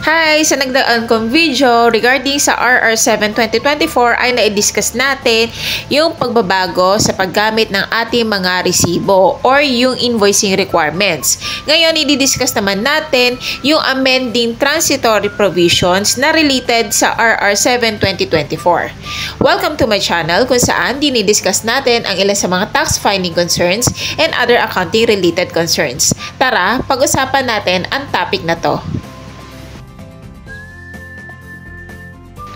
Hi! Sa nagdaan kong video regarding sa RR7 2024 ay na-discuss natin yung pagbabago sa paggamit ng ating mga resibo or yung invoicing requirements. Ngayon, i-discuss naman natin yung amending transitory provisions na related sa RR7 2024. Welcome to my channel kung saan dinidiscuss natin ang ilan sa mga tax filing concerns and other accounting related concerns. Tara, pag-usapan natin ang topic na to.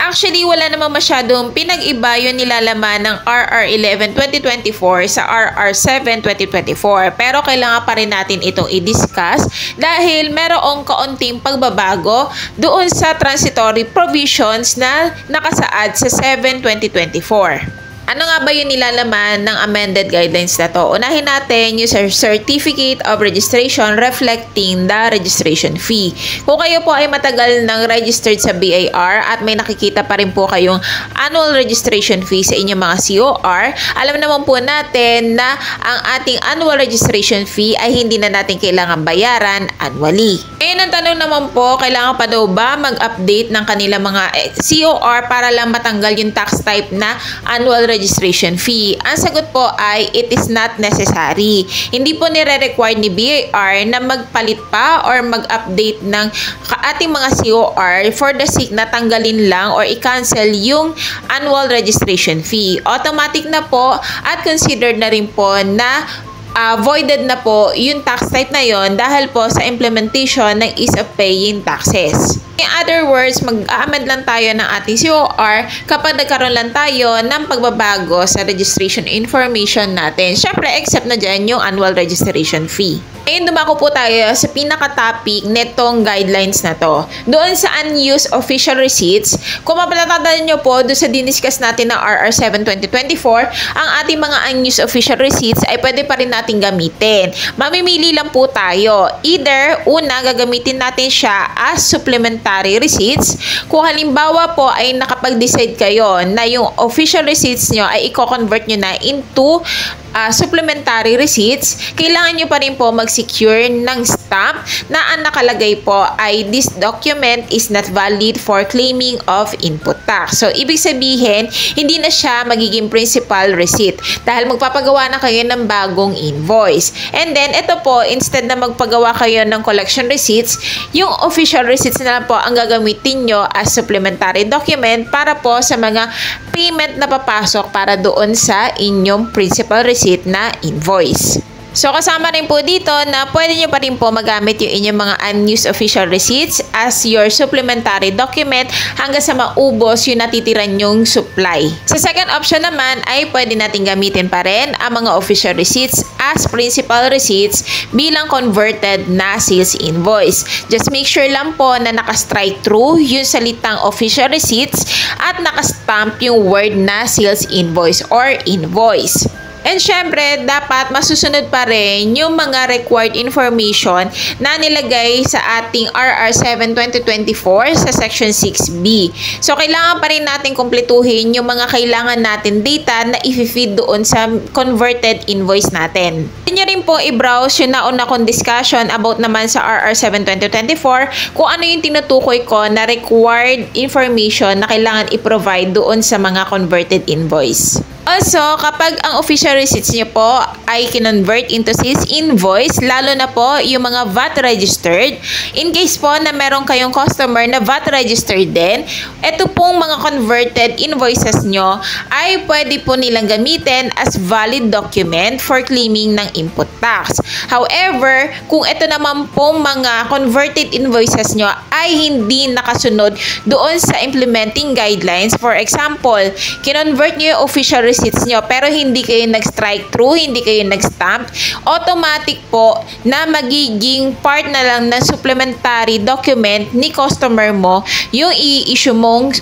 Actually, wala namang masyadong pinag-iba yung nilalaman ng RR11 2024 sa RR7 2024. Pero kailangan pa rin natin itong i-discuss dahil merong kaunting pagbabago doon sa transitory provisions na nakasaad sa 7 2024. Ano nga ba yung nilalaman ng amended guidelines na to? Unahin natin yung Certificate of Registration reflecting the registration fee. Kung kayo po ay matagal nang registered sa BIR at may nakikita pa rin po kayong annual registration fee sa inyong mga COR, alam naman po natin na ang ating annual registration fee ay hindi na natin kailangan bayaran annually. Ngayon ang tanong naman po, kailangan pa daw ba mag-update ng kanilang mga COR para lang matanggal yung tax type na annual registration fee? Ang sagot po ay it is not necessary. Hindi po nire-require ni BIR na magpalit pa or mag-update ng ating mga COR for the sake na tanggalin lang or i-cancel yung annual registration fee. Automatic na po at considered na rin po na voided na po yung tax type na yon dahil po sa implementation ng ease of paying taxes. In other words, mag-amend lang tayo ng ating COR kapag nagkaroon lang tayo ng pagbabago sa registration information natin. Syempre, except na dyan yung annual registration fee. Ngayon, dumako po tayo sa pinaka-topic netong guidelines na to. Doon sa unused official receipts, kung mapalatandaan nyo po doon sa diniscuss natin ng RR7 2024, ang ating mga unused official receipts ay pwede pa rin natin gamitin. Mamimili lang po tayo. Either, una, gagamitin natin siya as supplementary receipts. Kung halimbawa po ay nakapag-decide kayo na yung official receipts nyo ay i-convert nyo na into supplementary receipts, kailangan nyo pa rin po mag-secure ng stamp na ang nakalagay po ay this document is not valid for claiming of input tax. So, ibig sabihin, hindi na siya magiging principal receipt dahil magpapagawa na kayo ng bagong invoice. And then, ito po, instead na magpagawa kayo ng collection receipts, yung official receipts na lang po ang gagamitin nyo as supplementary document para po sa mga payment na papasok para doon sa inyong principal receipt na invoice. So, kasama rin po dito na pwede nyo pa rin po magamit yung inyong mga unused official receipts as your supplementary document hanggang sa maubos yung natitiran nyong supply. Sa second option naman ay pwede natin gamitin pa rin ang mga official receipts as principal receipts bilang converted na sales invoice. Just make sure lang po na naka-strike through yung salitang official receipts at naka-stamp yung word na sales invoice or invoice. And syempre, dapat masusunod pa rin yung mga required information na nilagay sa ating RR7 2024 sa Section 6B. So, kailangan pa rin natin kumpletuhin yung mga kailangan natin data na i-feed doon sa converted invoice natin. Pwede nyo rin po i-browse yung nauna kong discussion about naman sa RR7 2024 kung ano yung tinutukoy ko na required information na kailangan i-provide doon sa mga converted invoice. Also, kapag ang official receipts nyo po ay kinonvert into sales invoice, lalo na po yung mga VAT registered, in case po na meron kayong customer na VAT registered din, ito pong mga converted invoices nyo ay pwede po nilang gamitin as valid document for claiming ng input tax. However, kung ito naman pong mga converted invoices nyo ay hindi nakasunod doon sa implementing guidelines, for example, kinonvert nyo yung official receipts nyo pero hindi kayo nag-strike through, hindi kayo nag-stamp, automatic po na magiging part na lang ng supplementary document ni customer mo yung i-issue mong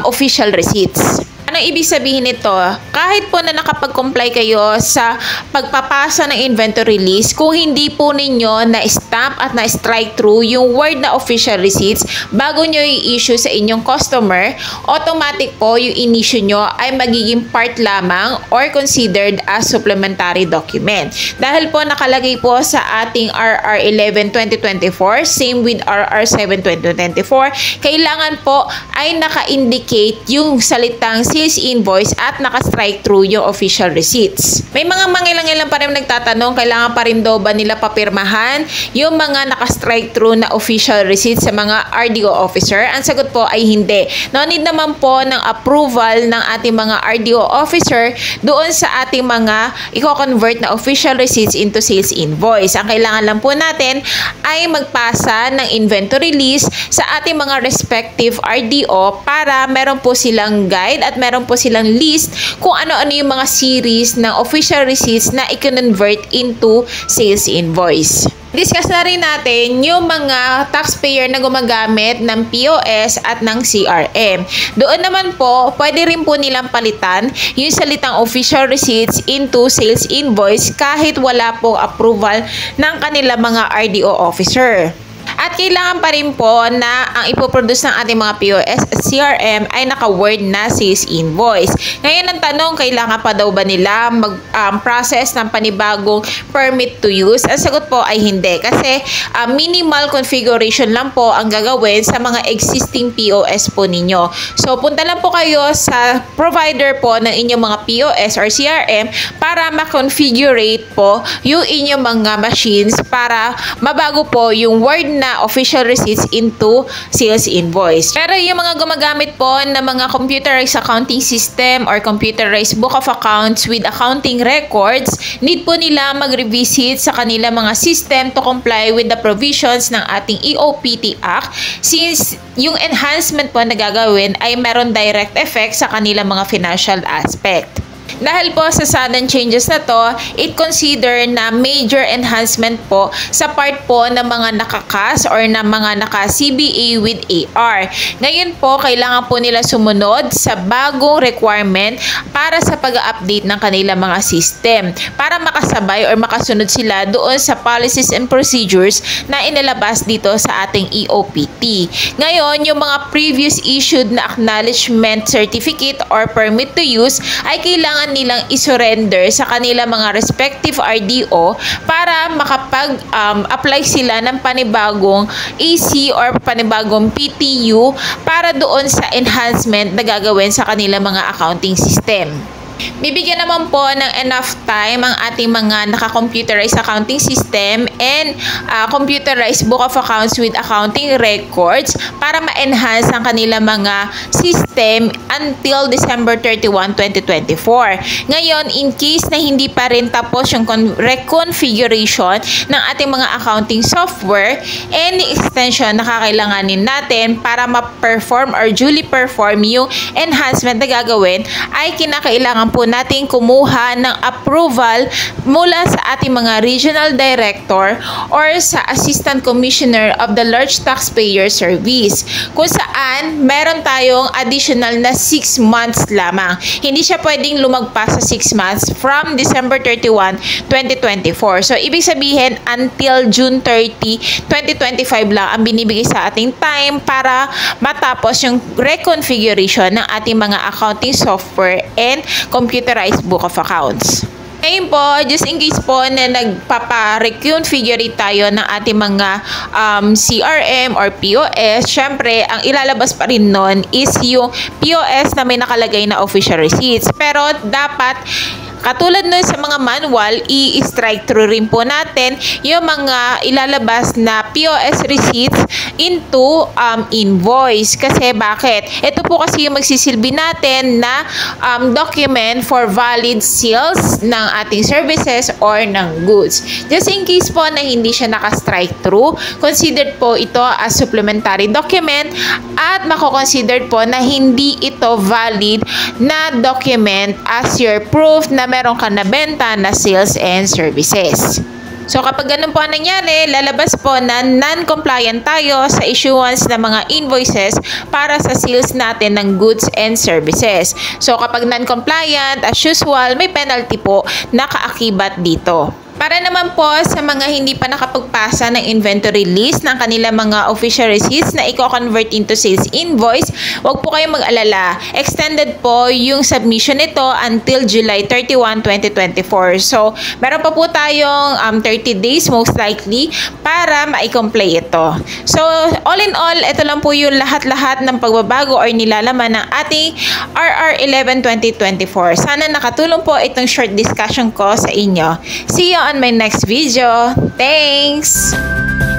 official receipts. Anong ibig sabihin nito? Kahit po na nakapag-comply kayo sa pagpapasa ng inventory list, kung hindi po ninyo na-stamp at na-strike through yung word na official receipts bago nyo i-issue sa inyong customer, automatic po yung in-issue nyo ay magiging part lamang or considered as supplementary document. Dahil po nakalagay po sa ating RR 11/2024, same with RR 7/2024, kailangan po ay naka-indicate yung salitang sales invoice at naka-strike through yung official receipts. May mga mangilang-ilang pa rin nagtatanong, kailangan pa rin daw ba nila papirmahan yung mga naka-strike through na official receipts sa mga RDO officer? Ang sagot po ay hindi. No need naman po ng approval ng ating mga RDO officer doon sa ating mga i-convert na official receipts into sales invoice. Ang kailangan lang po natin ay magpasa ng inventory list sa ating mga respective RDO para meron po silang guide at meron po silang list kung ano-ano yung mga series ng official receipts na i-convert into sales invoice. Discuss na rin natin yung mga taxpayer na gumagamit ng POS at ng CRM. Doon naman po, pwede rin po nilang palitan yung salitang official receipts into sales invoice kahit wala po approval ng kanila mga RDO officer. At kailangan pa rin po na ang ipoproduce ng ating mga POS at CRM ay naka-word na sales invoice. Ngayon ang tanong, kailangan pa daw ba nila mag-process ng panibagong permit to use? Ang sagot po ay hindi. Kasi minimal configuration lang po ang gagawin sa mga existing POS po ninyo. So punta lang po kayo sa provider po ng inyong mga POS or CRM para ma-configurate po yung inyong mga machines para mabago po yung word na official receipts into sales invoice. Pero yung mga gumagamit po ng mga computerized accounting system or computerized book of accounts with accounting records, need po nila mag-revisit sa kanila mga system to comply with the provisions ng ating EOPT Act since yung enhancement po na gagawin ay meron direct effect sa kanila mga financial aspect. Dahil po sa sudden changes na to, it consider na major enhancement po sa part po ng mga nakakas or ng mga naka-CBA with AR. Ngayon po, kailangan po nila sumunod sa bagong requirement para sa pag-update ng kanilang mga system para makasabay or makasunod sila doon sa policies and procedures na inilabas dito sa ating EOPT. Ngayon, yung mga previous issued na acknowledgement certificate or permit to use ay kailangan nilang isurrender sa kanila mga respective RDO para makapag-apply sila ng panibagong AC or panibagong PTU para doon sa enhancement na gagawin sa kanila mga accounting system. Bibigyan naman po ng enough time ang ating mga naka-computerized accounting system and computerized book of accounts with accounting records para ma-enhance ang kanilang mga system until December 31, 2024. Ngayon, in case na hindi pa rin tapos yung reconfiguration ng ating mga accounting software, any extension na kakailanganin natin para ma-perform or duly perform yung enhancement na gagawin ay kinakailangan po natin kumuha ng approval mula sa ating mga regional director or sa assistant commissioner of the large taxpayer service kung saan meron tayong additional na 6 months lamang. Hindi siya pwedeng lumagpas sa 6 months from December 31, 2024. So, ibig sabihin until June 30, 2025 lang ang binibigay sa ating time para matapos yung reconfiguration ng ating mga accounting software and computerized book of accounts. Ngayon po, just in case po na nagpapa-reconfigure tayo ng ating mga CRM or POS, syempre, ang ilalabas pa rin nun is yung POS na may nakalagay na official receipts. Pero dapat katulad nun sa mga manual, i-strike through rin po natin yung mga ilalabas na POS receipts into invoice. Kasi bakit? Ito po kasi yung magsisilbi natin na document for valid sales ng ating services or ng goods. Just in case po na hindi siya naka-strike through, considered po ito as supplementary document at mako-considered po na hindi ito valid na document as your proof na meron ka na benta na sales and services. So kapag ganun po ang nangyari, lalabas po na non-compliant tayo sa issuance ng mga invoices para sa sales natin ng goods and services. So kapag non-compliant, as usual, may penalty po na kaakibat dito. Para naman po sa mga hindi pa nakapagpasa ng inventory list ng kanilang mga official receipts na i-convert into sales invoice, huwag po kayong mag-alala. Extended po yung submission nito until July 31, 2024. So, meron pa po tayong 30 days most likely para ma-comply ito. So, all in all, ito lang po yung lahat-lahat ng pagbabago or nilalaman ng ating RR 11 2024. Sana nakatulong po itong short discussion ko sa inyo. See you on my next video. Thanks!